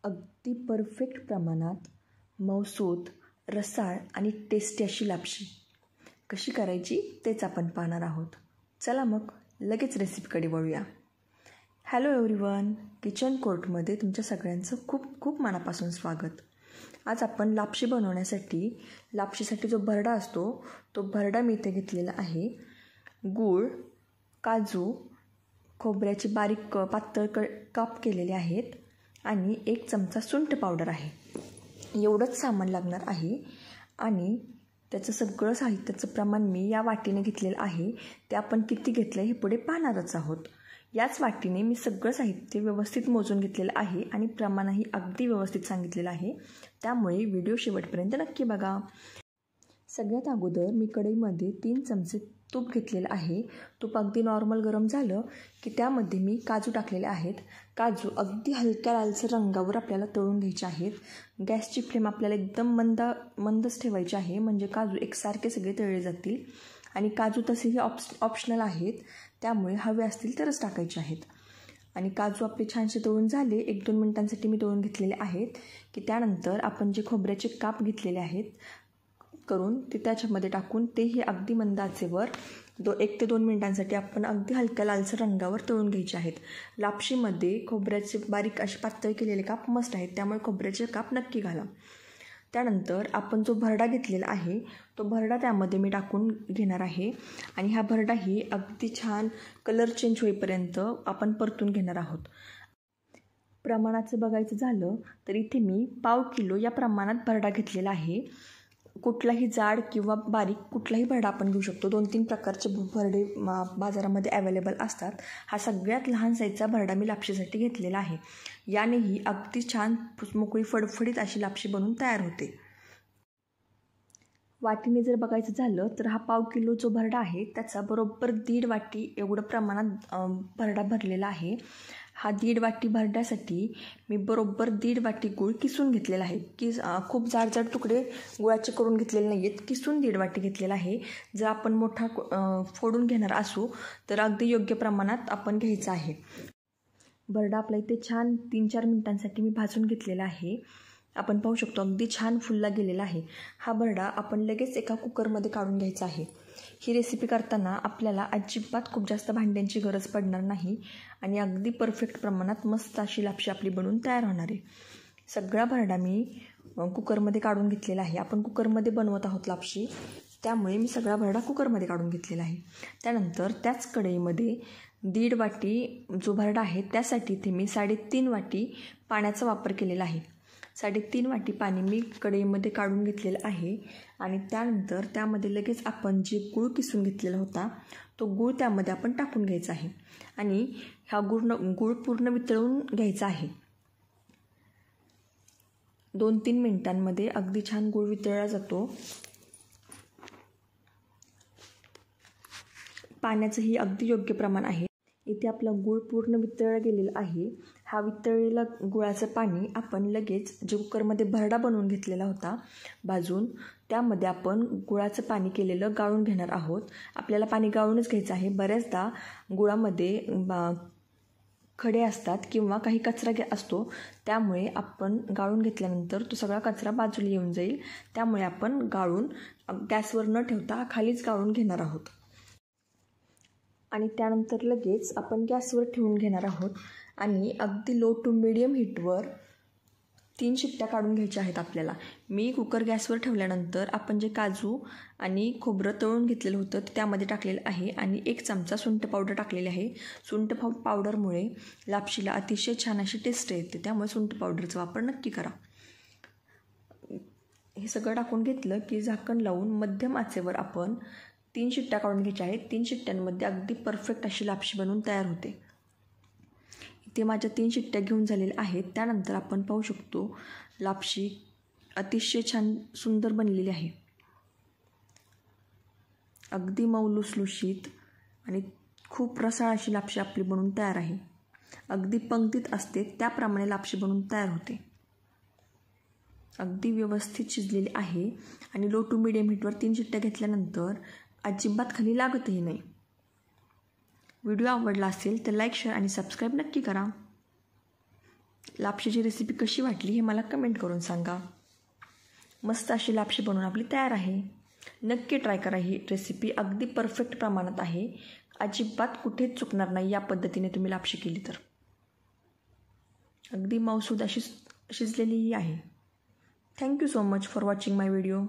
अगदी परफेक्ट प्रमाणात मऊसूत, रसाळ आणि टेस्टी अशी लापशी कशी करायची तेच आपण पाहणार आहोत. चला मग लगेच रेसिपीकडे वळूया. हॅलो एव्हरीवन, किचन कोर्टमध्ये तुमच्या सगळ्यांचं खूप खूप मनापासून स्वागत. आज आपण लापशी बनवण्यासाठी लापशीसाठी जो भरडा असतो तो भरडा मी इथे घेतलेला आहे. गूळ, काजू, खोबऱ्याचे बारीक पातळ काप केलेले आहेत आणि 1 चमचा सुंठ पावडर आहे. एवढंच सामान लागणार आहे आणि त्याचं सगळं साहित्याचं प्रमाण मी या वाटीने घेतलेलं आहे. ते आपण किती घेतलं हे पुढे पाहणारच आहोत. याच वाटीने मी सगळं साहित्य व्यवस्थित मोजून घेतलेलं आहे आणि प्रमाणही अगदी व्यवस्थित सांगितलेलं आहे. त्यामुळे व्हिडिओ शेवटपर्यंत नक्की बघा. सगळ्यात अगोदर मी कढईमध्ये 3 चमचे तूप घेतलेलं आहे. तूप अगदी नॉर्मल गरम झालं की त्यामध्ये मी काजू टाकलेले आहेत. काजू अगदी हलक्या लालसर रंगावर आपल्याला तळून घ्यायचे आहेत. गॅसची फ्लेम आपल्याला एकदम मंदच ठेवायची आहे, म्हणजे काजू एकसारखे सगळे तळले जातील. आणि काजू तसेही ऑप्शनल आहेत, त्यामुळे हवे असतील तरच टाकायचे आहेत. आणि काजू आपले छानसे तळून झाले, 1-2 मिनिटांसाठी मी तळून घेतलेले आहेत की त्यानंतर आपण जे खोबऱ्याचे काप घेतलेले आहेत करून ते त्याच्यामध्ये टाकून तेही अगदी मंद आचेवर 1 ते 2 मिनिटांसाठी आपण अगदी हलक्या लालसर रंगावर तळून घ्यायचे आहेत. लापशीमध्ये खोबऱ्याचे बारीक असे पातळ केलेले काप मस्ट आहेत, त्यामुळे खोबऱ्याचे काप नक्की घाला. त्यानंतर आपण जो भरडा घेतलेला आहे तो भरडा त्यामध्ये मी टाकून घेणार आहे आणि हा भरडाही अगदी छान कलर चेंज होईपर्यंत आपण परतून घेणार आहोत. प्रमाणाचं बघायचं झालं तर इथे मी 1/2 किलो या प्रमाणात भरडा घेतलेला आहे. कुठलाही जाड किंवा बारीक कुठलाही भरडा आपण घेऊ शकतो. 2-3 प्रकारचे भरडे बाजारामध्ये अवेलेबल असतात. हा सगळ्यात लहान साईजचा भरडा मी लापशीसाठी घेतलेला आहे. यानेही अगदी छान मोकळी फडफडीत अशी लापशी बनवून तयार होते. वाटीने जर बघायचं झालं तर हा 1/2 किलो जो भरडा आहे त्याचा बरोबर 1.5 वाटी एवढं प्रमाणात भरडा भरलेला आहे. हा 1.5 वाटी भरड्यासाठी मी बरोबर 1.5 वाटी गूळ किसून घेतलेला आहे. खूप जाड तुकडे गुळाचे करून घेतलेले नाही आहेत, किसून 1.5 वाटी घेतलेला आहे. जर आपण मोठा फोडून घेणार असू तर अगदी योग्य प्रमाणात आपण घ्यायचं आहे. भरडा आपला इथे छान 3-4 मिनिटांसाठी मी भाजून घेतलेला आहे. आपण पाहू शकतो अगदी छान फुलला गेलेला आहे. हा भरडा आपण लगेच एका कुकरमध्ये काढून घ्यायचा आहे. ही रेसिपी करताना आपल्याला अजिबात खूप जास्त भांड्यांची गरज पडणार नाही आणि अगदी परफेक्ट प्रमाणात मस्त अशी लापशी आपली बनवून तयार होणार आहे. सगळा भरडा मी कुकरमध्ये काढून घेतलेला आहे. आपण कुकरमध्ये बनवत आहोत लापशी, त्यामुळे मी सगळा भरडा कुकरमध्ये काढून घेतलेला आहे. त्यानंतर त्याच कढईमध्ये 1.5 वाटी जो भरडा आहे त्यासाठी इथे मी 3.5 वाटी पाण्याचा वापर केलेला आहे. 3.5 वाटी पाणी मी कढईमध्ये काढून घेतलेलं आहे आणि त्यानंतर त्यामध्ये लगेच आपण जे गूळ किसून घेतलेला होता तो गूळ त्यामध्ये आपण टाकून घ्यायचा आहे आणि हा गूळ पूर्ण वितळून घ्यायचा आहे. 2-3 मिनिटांमध्ये अगदी छान गूळ वितळला जातो. पाण्याचंही अगदी योग्य प्रमाण आहे. इथे आपला गूळ पूर्ण वितळला गेलेला आहे. हा वितळलेला गुळाचं पाणी आपण लगेच जे कुकरमध्ये भरडा बनवून घेतलेला होता भाजून, त्यामध्ये आपण गुळाचं पाणी केलेलं गाळून घेणार आहोत. आपल्याला पाणी गाळूनच घ्यायचं आहे. बऱ्याचदा गुळामध्ये खडे असतात किंवा काही कचरा असतो, त्यामुळे आपण गाळून घेतल्यानंतर तो सगळा कचरा बाजूला येऊन जाईल. त्यामुळे आपण गाळून गॅसवर न ठेवता खालीच गाळून घेणार आहोत आणि त्यानंतर लगेच आपण गॅसवर ठेवून घेणार आहोत आणि अगदी लो टू मिडियम हीटवर 3 शिट्ट्या काढून घ्यायच्या आहेत आपल्याला. मी कुकर गॅसवर ठेवल्यानंतर आपण जे काजू आणि खोबरं तळून घेतलेलं होतं ते त्यामध्ये टाकलेलं आहे आणि 1 चमचा सुंठ पावडर टाकलेली आहे. सुंठ पावडरमुळे लापशीला अतिशय छान अशी टेस्ट येते, त्यामुळे सुंठ पावडरचा वापर नक्की करा. हे सगळं टाकून घेतलं की झाकण लावून मध्यम आचेवर आपण 3 शिट्ट्या काढून घ्यायच्या आहेत. 3 शिट्ट्यांमध्ये अगदी परफेक्ट अशी लापशी बनवून तयार होते. इथे माझ्या 3 शिट्ट्या घेऊन झालेल्या आहेत. त्यानंतर आपण पाहू शकतो लापशी अतिशय छान सुंदर बनलेली आहे. अगदी मऊ लुसलुशीत आणि खूप रसाळ अशी लापशी आपली बनवून तयार आहे. अगदी पंक्तीत असते त्याप्रमाणे लापशी बनवून तयार होते. अगदी व्यवस्थित शिजलेली आहे आणि लो टू मिडियम हीटवर 3 शिट्ट्या घेतल्यानंतर अजिबात खाली लागतही नाही. व्हिडिओ आवडला असेल तर लाईक, शेअर आणि सबस्क्राईब नक्की करा. लापशीची रेसिपी कशी वाटली हे मला कमेंट करून सांगा. मस्त अशी लापशी बनवून आपली तयार आहे. नक्की ट्राय करा. ही रेसिपी अगदी परफेक्ट प्रमाणात आहे. अजिबात कुठेच चुकणार नाही या पद्धतीने तुम्ही लापशी केली तर. अगदी मऊसूद अशी शिजलेलीही आहे. Thank you so much for watching my video.